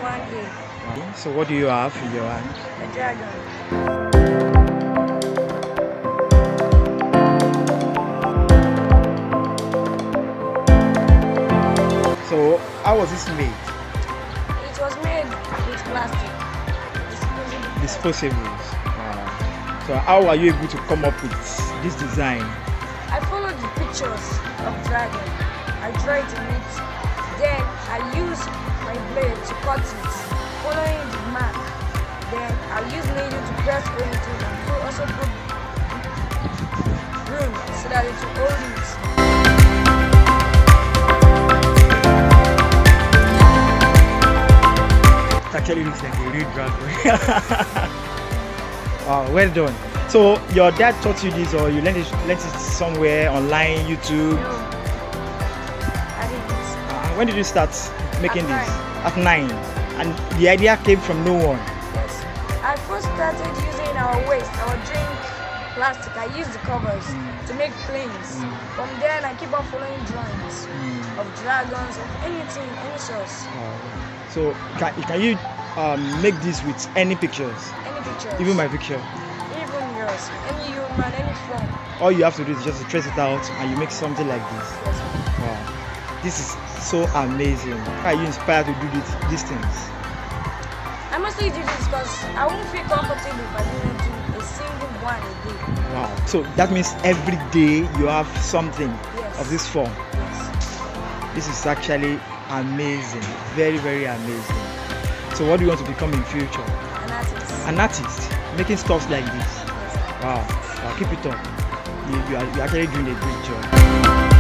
1A. So what do you have in your hand? A dragon. So how was this made? It was made with plastic. Disposables. So how are you able to come up with this design? I followed the pictures of dragon. I draw it in it. Then I use my blade to cut it, following the mark. Then I use needle to press into it and also put room so that it will hold it. It actually looks like a real dragon. Wow, well done. So your dad taught you this, or you learned it somewhere online, YouTube? No, I didn't. When did you start making At this? At 9. And the idea came from no one. Yes. I first started using our waste, our drink plastic. I used the covers to make planes. From then I keep on following drawings of dragons, of anything, any source. So can you make this with any pictures? Any pictures. Even my picture? Even yours. Any human, any form. All you have to do is just to trace it out and you make something like this. Yes. Wow. This is so amazing. How are you inspired to do these things? I mostly do this because I won't feel comfortable if I didn't do a single one a day. Wow. So that means every day you have something of this form. Yes. This is actually amazing. Very, very amazing. So what do you want to become in future? An artist. An artist. Making stuff like this. Yes. Wow. Keep it up. You're actually doing a great job.